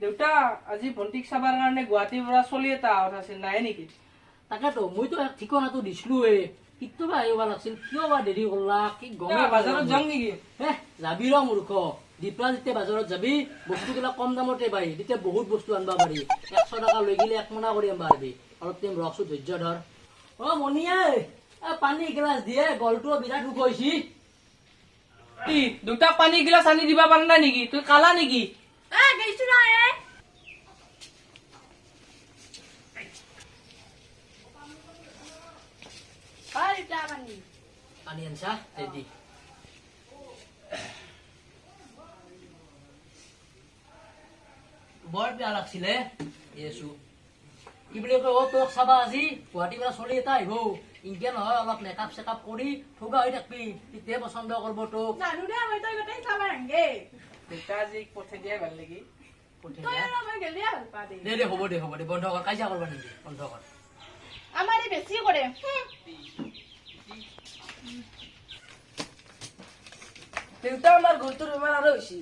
দেউতা আজি ভণ্টিক চাবাৰ কাৰণে গুৱাহাটীৰ পৰা চলি এটা আহত আছিল নাই নেকি? তাকেতো মইতো ঠিকনাটো দিছিলোৱে কেতিয়াবা আহিব লাগছিল কিয় বা দেৰি কৰলা কি গমে বাজাৰত যাম নেকি? হে যাবি ৰ মূৰ্খ দীপৰা যেতিয়া বাজাৰত যাবি বস্তুবিলাক কম দামতে পাই তেতিয়া বহুত বস্তু আনবা পাৰি 100 টকা লৈ গেলে 1 মোনা কৰি আনবা পাৰবি অলপ টাইম ৰখছো ধৈৰ্য ধৰ অ মনিয়ে পানী গিলাচ দিয়ে গলটো বিৰাট উকৈছি কি দুটা পানী গিলাচ আনি দিবা পাৰা নাই নেকি? তুই কালা নেকি? গৈছো না পানী আনছা ৰেডি বৰ বেয়া লাগছিলে yesu কি বুলি কয় তোক চাবা আজি গুৱাহাটীৰ পৰা চলি এটা আহিব ইনকে নহয় অলপ মেকআপ চেকআপ কৰি ঠগা হৈ থাকবি তেতিয়া পছন্দ কৰিব তোক জানো দে মই তই গোটেই চাবা ৰাংগে দেউতা আজি পঠাই দিয়াই ভাল নেকি? তই আৰু মই গেলি ভাল পা দে দে হ'ব দে বন্ধ কৰ কাজিয়া কৰবা নেকি বন্ধ কৰ আমাৰ বেছি কৰে দেউতা আমাৰ গৰুটোৰ বেমাৰ আৰু হৈছি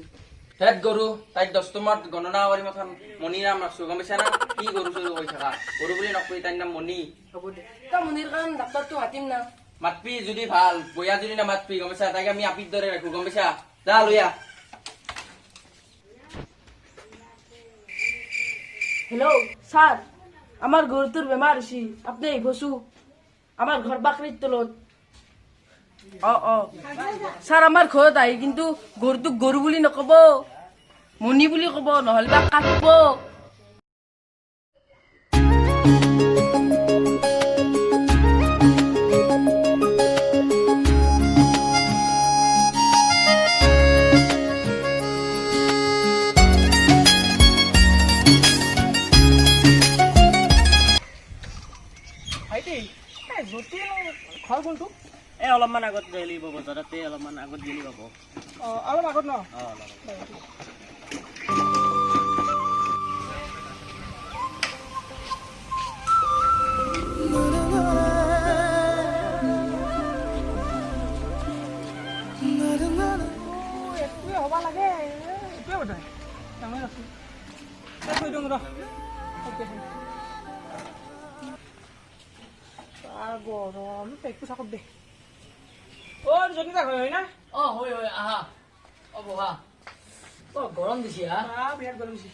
হেড গৰু তাইক 10 টমাত গণনা কৰি মাথান মণি নাম ৰাখছো গম পাইছা না কি গৰু চৰু কৈ থাকা গৰু বুলি নকই তাইৰ নাম মণি হ'ব দে তই মনিৰ কাৰণ ডাক্তৰটো মাতিম না মাতপি যদি ভাল বয়া যদি না মাতপি গম পাইছা তাইক আমি আপিৰ দৰে ৰাখো গম পাইছা যা লইয়া হেল্ল' স্যাৰ আমাৰ গৰুটোৰ বেমাৰ হয়েছি আপনি বসু আমাৰ ঘৰ বাকৰিৰ তলত স্যাৰ আমাৰ ঘৰত আহি কিন্তু গৰুটোক গৰু বুলি নকব মণি বুলি কব নহলে বা কাটব ভাইটি জ্যোতি ঘৰ কোনটো অলপমান আগত গেলি পাব বজাৰতে অলপমান আগত গেলি পাব অলপ আগত ন একোৱে হ'ব লাগে একোৱে কথা ডাঙৰ আছো থৈ দিওঁ ৰ গৰম পেকটো চাকত দে যদি হয় না হয় আহা বহা গৰম দিছে হা বিৰাট গৰম দিছে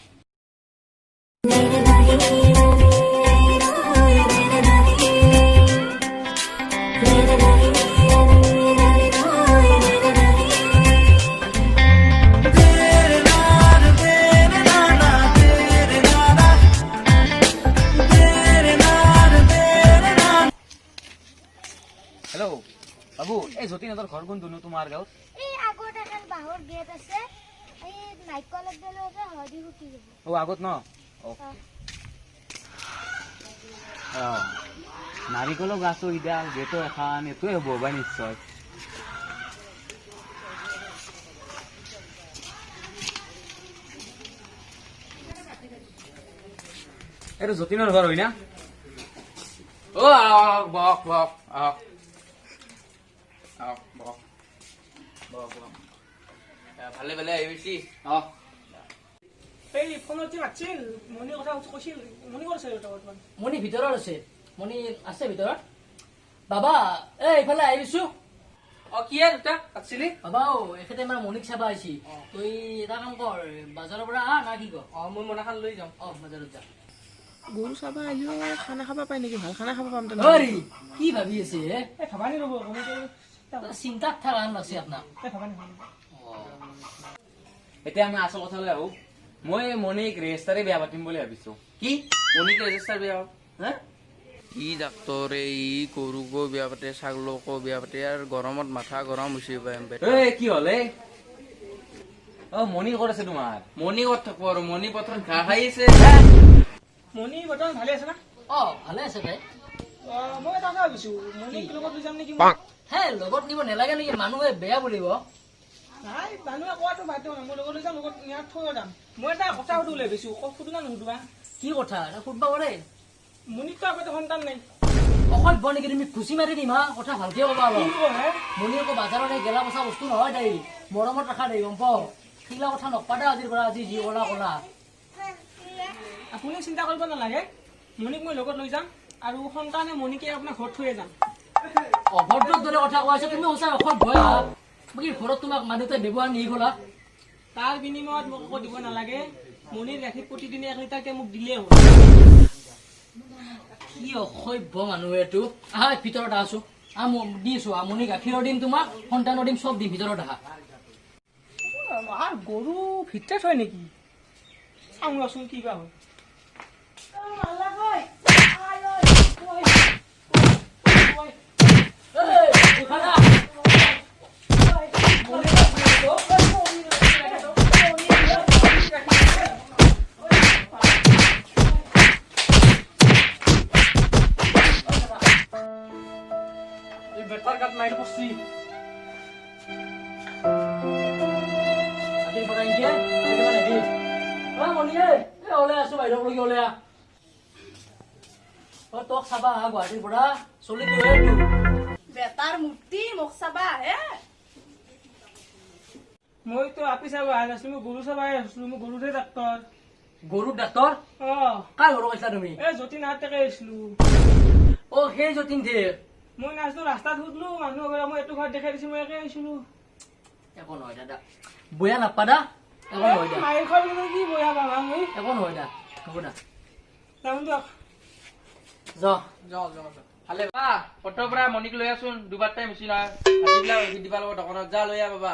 হেল্ল' বাবু এই যতীনহঁতৰ ঘৰ কোনটো তোমাৰ গাঁৱত এই আগত এখন বাঁহৰ গেট আছে এই নাৰিকল একডালতে হৰি শুকি যাব আগত ন নাৰিকলৰ গাছো এতিয়া গেটো এখন এইটোৱে হ'ব বা নিশ্চয় এইটো যতীনৰ ঘৰ হয় না আহক বহক বহক আহক আহক বহক বহক বহক ভালে ভালে আহিছি এই ফোনত যে মাতছিল মণিৰ কথা কৈছিল মণি কৰিছে বৰ্তমান মণি ভিতৰত আছে মণি আছে ভিতৰত বাবা এইফালে আহিছো কি দুটা আছিলি বাবা এখেতে আমাৰ মণিক চাবা আহিছি তই এটা কাম কৰ বাজাৰৰ পৰা আহ না কি ক মই মনাখান লৈ যাম বাজাৰত যা গৰু চাব আহিলেও খানা খাব পাই নেকি ভাল খানা খাব পাম হৰি কি ভাবি আছে ভাবানি ৰ'ব চিন্তাত থাকা লাগছে আপোনাক ভাবানি এতিয়া আমি আচল কথালৈ আহো মই মণিক ৰেজিষ্টাৰে বিয়া পাতিম বুলি ভাবিছো কি মণিক ৰেজিষ্টাৰ বিয়া হা ই ডাক্তৰে ই গৰুকো বিয়া পাতে ছাগলকো বিয়া পাতে আৰু গৰমত মাথা গৰম হৈছে কি হলে মণি ক'ত আছে তোমাৰ মণি ক'ত থাকব আৰু মণি প্ৰথম ঘাঁহ খাই আছে মণি বৰ্তমান ভালে আছে না ভালে আছে তাই মই এটা কথা ভাবিছো মণিক লগত লৈ যাম নেকি হে লগত নিব নালাগে নেকি মানুহে বেয়া বুলিব নাই মানুহে কোৱাটো বাধ্য নহয় মোৰ লগত লৈ যাম লগত ইয়াত থৈ যাম মই এটা কথা সুধো লৈ ভাবিছো সুধো না নুসুধো কি কথা সুধবা পাৰে মণিকটো আগতে সন্তান নাই অসভ্য নেকি তুমি খুচি মাৰি দিম হা কথা ভালকে ক'বা মণি আকৌ বাজাৰত গেলা পচা বস্তু নহয় তাই মৰমত ৰখা দেই গম পাওঁ সেইগিলা কথা নকপাদা আজিৰ পৰা আজি যি ক'লা ক'লা আপুনি চিন্তা কৰিব নালাগে মণিক মই লগত লৈ যাম আৰু সন্তানে মণিকে আপোনাৰ ঘৰত থৈয়ে যাম অভদ্ৰৰ দৰে কথা কৈছা তুমি সঁচাই অসভ্য হা বাকী ঘৰত তোমাক মানুহতে ব্যৱহাৰ নি গলা তাৰ বিনিময়ত মোক একো দিব নালাগে মণিৰ গাখীৰ প্ৰতিদিনে 1 লিটাৰকে মোক দিলেই হ'ল কি অসভ্য মানুহ এইটো আহা ভিতৰত আছো দিছো আমনি গাখীৰৰ দিম তোমাক সন্তানৰ দিম চব দিম ভিতৰত আহা আৰু গৰু ভিতৰত হয় নেকি চাওঁ ৰচোন কিবা হয় বেটাৰ গাত মাৰি পছি আজি পৰা ইনকে কেইটা নেকি মনিয়ে ওলাই আছো বাহিৰৰ লৈকে ওলাই তোক চাবা গুৱাহাটীৰ পৰা চলি বেটাৰ মূৰ্তি মোক চাবা হে মইতো আপি চাব অহা নাছিলো মই গৰু চাব আহিছিলো মই গৰুৰে ডাক্তৰ গৰুৰ ডাক্তৰ অ কাৰ ঘৰত কৈছা তুমি এই যতীন হাতকে আহিছিলো অ সেই যতীন দে মই নাচলো ৰাস্তাত সুধলো মানুহ মই এইটো ঘৰত দেখাই দিছো মই একে আহিছিলো একো নহয় দাদা বয়া নাপাদা একো নহয় দা মাইৰ ঘৰ কি বয়া পাবা মই একো নহয় দা হ'ব দা যাম দিয়ক ভালে বা পটৰ পৰা মণিক লৈ আছোন দুবাৰ টাইম হৈছি নহয় আজিবিলাক দিবা লগত দোকানত যা লৈ আহ বাবা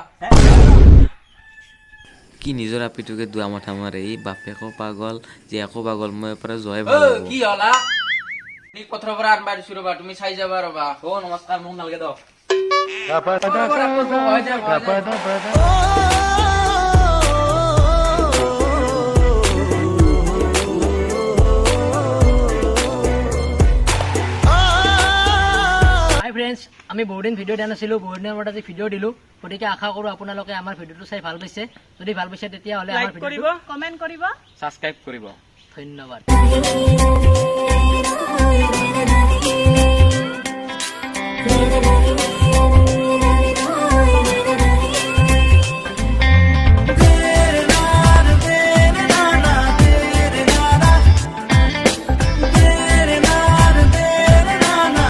কি নিজৰ আপিটোকে দুৱা মাথা মাৰে এই বাপেকো পাগল জীয়েকো পাগল মই পৰা জয় ভাল কি হলা মণিক পথৰ পৰা আনবা দিছো ৰবা তুমি চাই যাবা ৰবা অ নমস্কাৰ মোক নালাগে দক ফ্ৰেণ্ডছ আমি বহুদিন ভিডিঅ' দিয়া নাছিলোঁ বহুদিনৰ মূৰত আজি ভিডিঅ' দিলোঁ গতিকে আশা কৰোঁ আপোনালোকে আমাৰ ভিডিঅ'টো চাই ভাল পাইছে যদি ভাল পাইছে তেতিয়াহ'লে আমাৰ লাইক কৰিব ভিডিঅ'টো কমেণ্ট কৰিব ছাবস্ক্ৰাইব কৰিব ধন্যবাদ